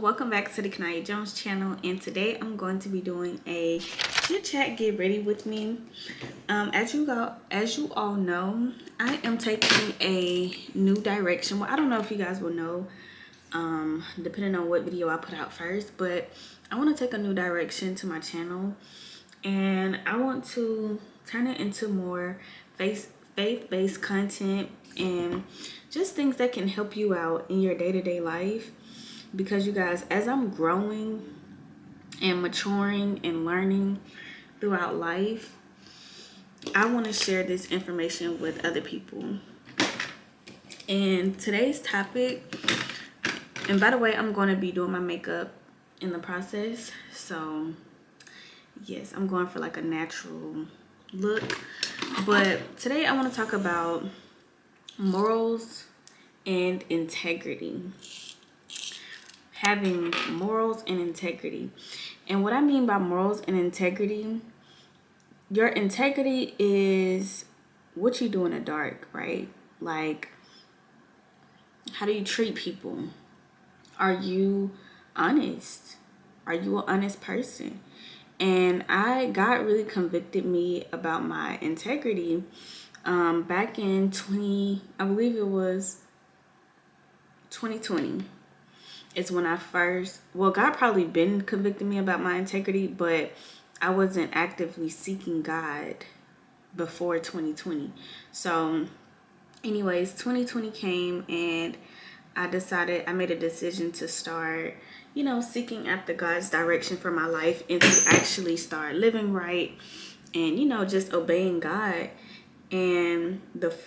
welcome back to the Kanaya Jones channel, and today I'm going to be doing a chit chat get ready with me. As you all know, I am taking a new direction. Well, I don't know if you guys will know depending on what video I put out first, but I want to take a new direction to my channel, and I want to turn it into more faith-based content and just things that can help you out in your day-to-day life. Because you guys, as I'm growing and maturing and learning throughout life, I want to share this information with other people. And today's topic, and by the way, I'm going to be doing my makeup in the process, so yes, I'm going for like a natural look. But today I want to talk about morals and integrity. Having morals and integrity. And what I mean by morals and integrity, your integrity is what you do in the dark, right? Like, how do you treat people? Are you honest? Are you an honest person? And God really convicted me about my integrity back in I believe it was 2020. It's when I first, well, God probably been convicting me about my integrity, but I wasn't actively seeking God before 2020. So anyways, 2020 came and I made a decision to start, seeking after God's direction for my life and to actually start living right and, just obeying God. And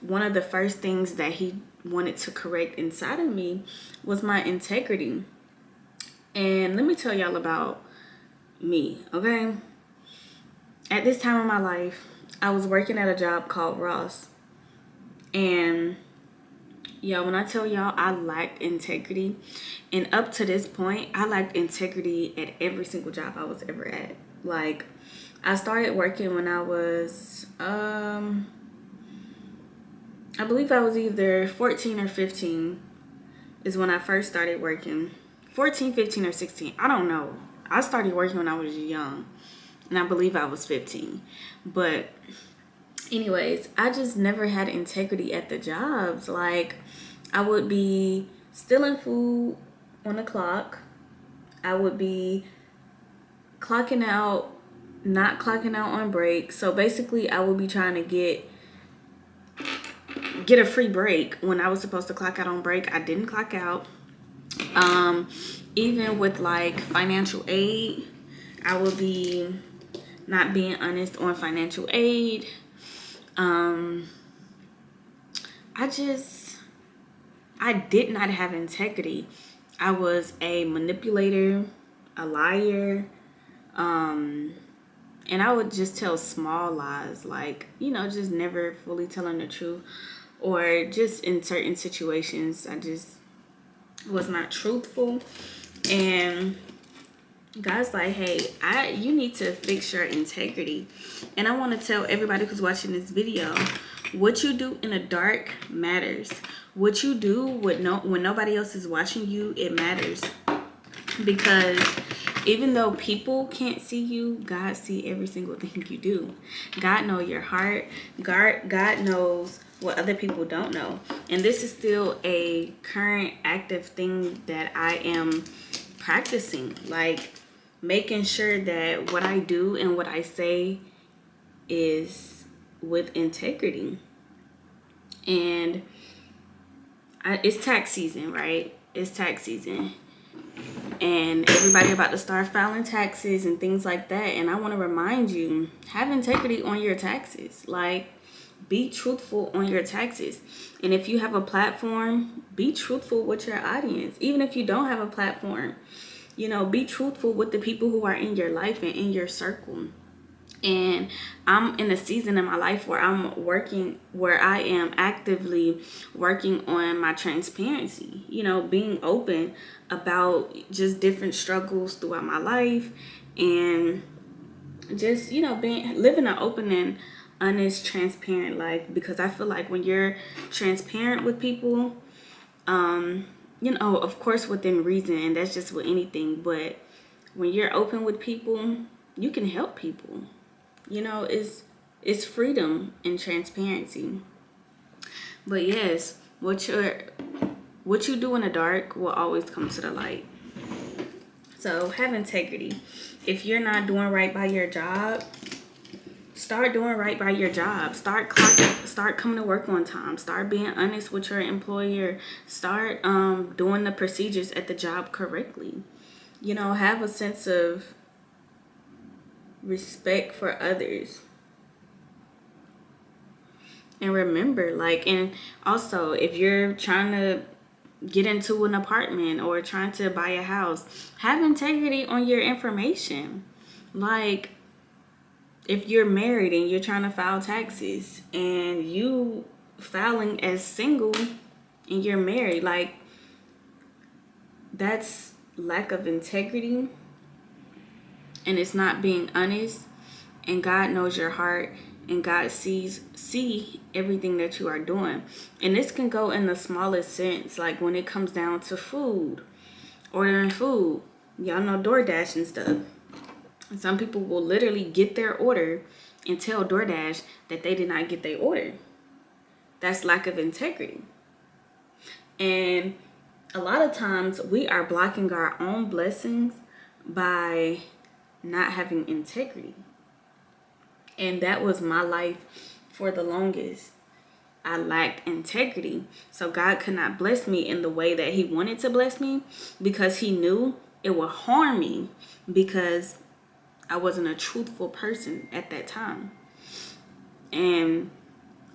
one of the first things that he wanted to correct inside of me was my integrity. And let me tell y'all about me, okay? At this time of my life, I was working at a job called Ross. And when I tell y'all I lacked integrity, and up to this point, I lacked integrity at every single job I was ever at. Like, I started working when I was, I believe I was either 14 or 15 is when I first started working. 14, 15, or 16. I don't know. I started working when I was young. And I believe I was 15. But anyways, I just never had integrity at the jobs. Like, I would be stealing food on the clock. I would be clocking out, not clocking out on break. So basically, I would be trying to get a free break when I was supposed to clock out on break. I didn't clock out. Even with like financial aid, I would be not being honest on financial aid. I did not have integrity. I was a manipulator, a liar, and I would just tell small lies, like, just never fully telling the truth. Or just in certain situations, I just was not truthful. And God's like, hey, you need to fix your integrity. And I want to tell everybody who's watching this video, what you do in the dark matters. What you do when nobody else is watching you, it matters. Because even though people can't see you, God sees every single thing you do. God knows your heart. God knows what other people don't know. And this is still a current active thing that I am practicing. Like, making sure that what I do and what I say is with integrity. And it's tax season, right? It's tax season. And everybody about to start filing taxes and things like that. And I want to remind you, have integrity on your taxes. Like, be truthful on your taxes. And if you have a platform, be truthful with your audience. Even if you don't have a platform, be truthful with the people who are in your life and in your circle. And I'm in a season in my life where I am actively working on my transparency, being open about just different struggles throughout my life, and just, living an open and honest, transparent life. Because I feel like when you're transparent with people, of course within reason, and that's just with anything. But when you're open with people, you can help people. It's freedom and transparency. But yes, what you do in the dark will always come to the light. So have integrity. If you're not doing right by your job, start doing right by your job. Start clocking, start coming to work on time. Start being honest with your employer. Start doing the procedures at the job correctly. Have a sense of respect for others. And remember, and also, if you're trying to get into an apartment or trying to buy a house, have integrity on your information. Like, if you're married and you're trying to file taxes and you filing as single and you're married, that's lack of integrity, and it's not being honest. And God knows your heart, and God see everything that you are doing. And this can go in the smallest sense, like when it comes down to food, ordering food. Y'all know DoorDash and stuff. And some people will literally get their order and tell DoorDash that they did not get their order. That's lack of integrity. And a lot of times we are blocking our own blessings by not having integrity. And that was my life for the longest. I lacked integrity. So God could not bless me in the way that he wanted to bless me, because he knew it would harm me, because I wasn't a truthful person at that time. And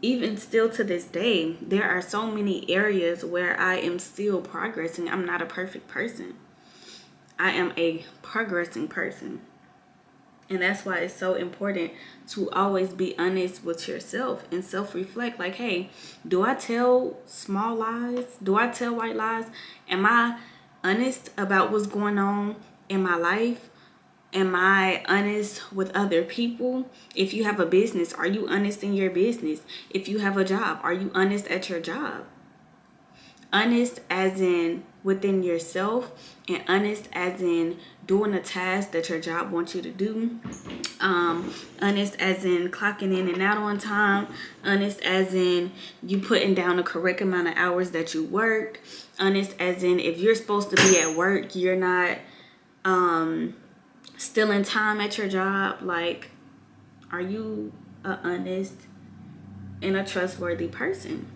even still to this day, there are so many areas where I am still progressing. I'm not a perfect person. I am a progressing person. And that's why it's so important to always be honest with yourself and self-reflect. Like, hey, do I tell small lies? Do I tell white lies? Am I honest about what's going on in my life? Am I honest with other people? If you have a business, are you honest in your business? If you have a job, are you honest at your job? Honest as in within yourself, and honest as in doing a task that your job wants you to do. Honest as in clocking in and out on time. Honest as in you putting down the correct amount of hours that you worked. Honest as in if you're supposed to be at work, you're not still in time at your job. Like, are you a honest and a trustworthy person?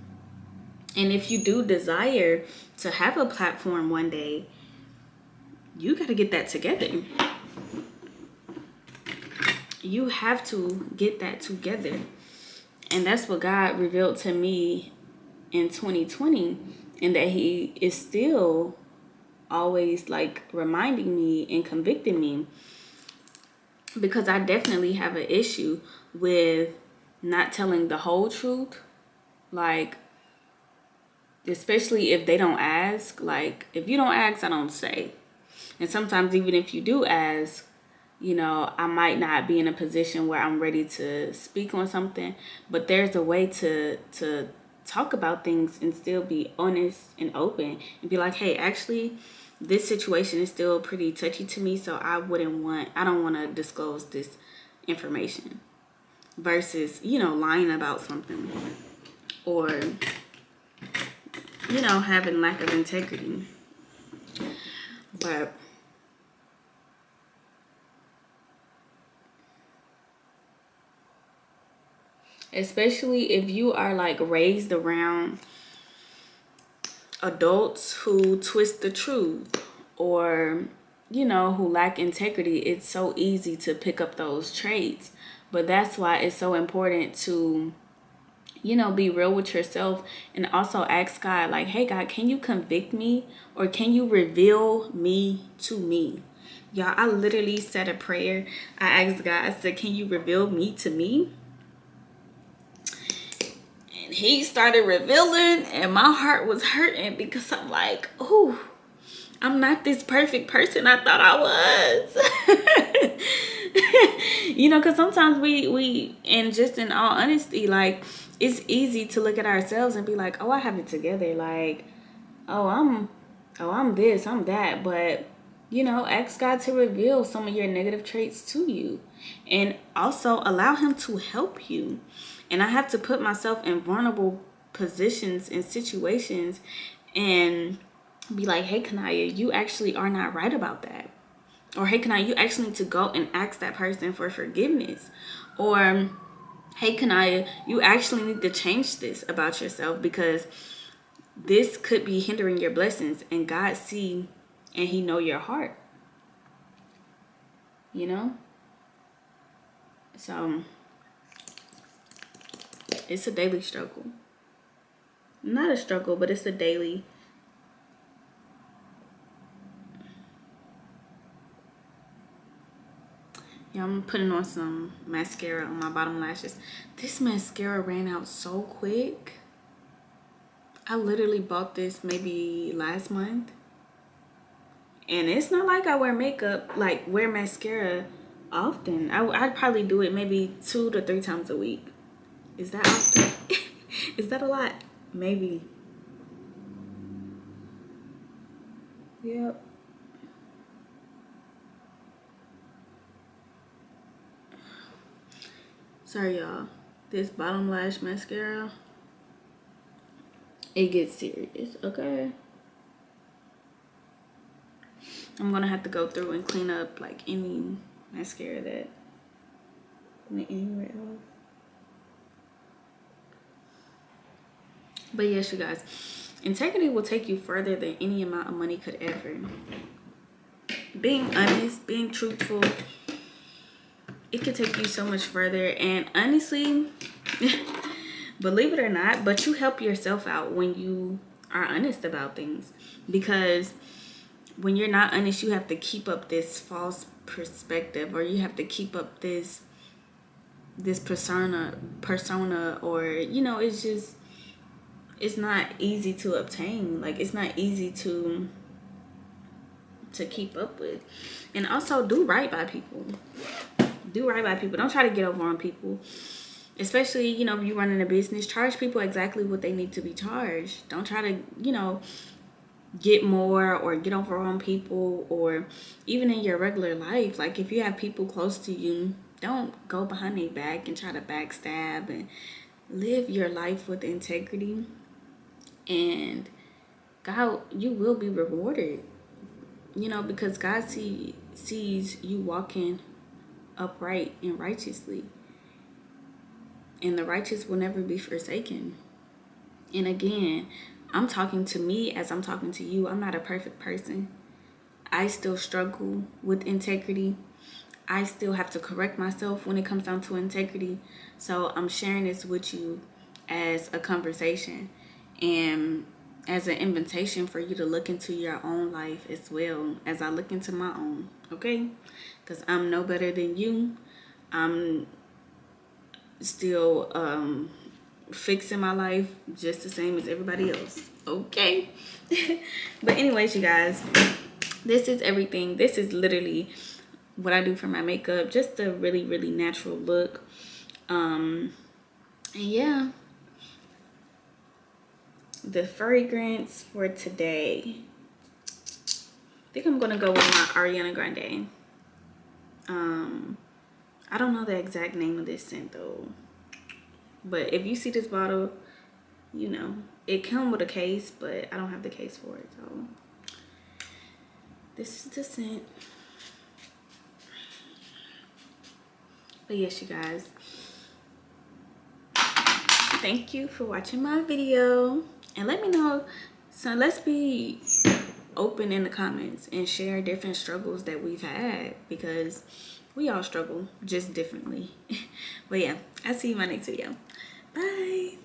And if you do desire to have a platform one day, you got to get that together. You have to get that together. And that's what God revealed to me in 2020, and that he is still always reminding me and convicting me, because I definitely have an issue with not telling the whole truth. Especially if they don't ask. If you don't ask, I don't say. And sometimes even if you do ask, I might not be in a position where I'm ready to speak on something, but there's a way to talk about things and still be honest and open and be like, hey, actually, this situation is still pretty touchy to me, so I don't want to disclose this information, versus, lying about something, or having lack of integrity. But especially if you are raised around adults who twist the truth, or who lack integrity, it's so easy to pick up those traits. But that's why it's so important to be real with yourself, and also ask God, hey, God, can you convict me, or can you reveal me to me? Y'all, I literally said a prayer. I asked God, I said, can you reveal me to me? And he started revealing, and my heart was hurting, because I'm like, oh, I'm not this perfect person I thought I was. Because sometimes we, and just in all honesty, it's easy to look at ourselves and be like, oh, I have it together. Oh, oh, I'm this, I'm that. But, you know, ask God to reveal some of your negative traits to you. And also allow Him to help you. And I have to put myself in vulnerable positions and situations and be like, hey, Kanaya, you actually are not right about that. Or, hey, Kanaya, you actually need to go and ask that person for forgiveness. Or, hey, Kanaya, you actually need to change this about yourself because this could be hindering your blessings. And God see and He know your heart. You know? So, it's a daily struggle. Not a struggle, but it's a daily. Yeah, I'm putting on some mascara on my bottom lashes. This mascara ran out so quick. I literally bought this maybe last month. And it's not like I wear makeup, like wear mascara often. I'd probably do it maybe 2 to 3 times a week. Is that often? Is that a lot? Maybe. Yep. Sorry, y'all. This bottom lash mascara, it gets serious, okay? I'm gonna have to go through and clean up like any mascara that went anywhere else. But yes, you guys, integrity will take you further than any amount of money could ever. Being honest, being truthful, it could take you so much further. And honestly, believe it or not, but you help yourself out when you are honest about things. Because when you're not honest, you have to keep up this false perspective, or you have to keep up this persona, or, you know, it's not easy to obtain. Like, it's not easy to keep up with. And also, do right by people. Do right by people. Don't try to get over on people. Especially, you know, if you're running a business, charge people exactly what they need to be charged. Don't try to, you know, get more or get over on people, or even in your regular life. Like, if you have people close to you, don't go behind their back and try to backstab, and live your life with integrity. And God, you will be rewarded, you know, because God sees you walking upright and righteously, and the righteous will never be forsaken. And again, I'm talking to me as I'm talking to you. I'm not a perfect person. I still struggle with integrity. I still have to correct myself when it comes down to integrity. So I'm sharing this with you as a conversation and as an invitation for you to look into your own life as well as I look into my own, okay? Because I'm no better than you. I'm still fixing my life just the same as everybody else, okay? But anyways, you guys, this is everything. This is literally what I do for my makeup, just a really, really natural look. And yeah, the fragrance for today, I think I'm gonna go with my Ariana Grande. I don't know the exact name of this scent though, but if you see this bottle, you know it comes with a case, but I don't have the case for it. So this is the scent. But yes, you guys, thank you for watching my video, and let me know. So let's be open in the comments and share different struggles that we've had, because we all struggle just differently. But yeah, I'll see you in my next video. Bye.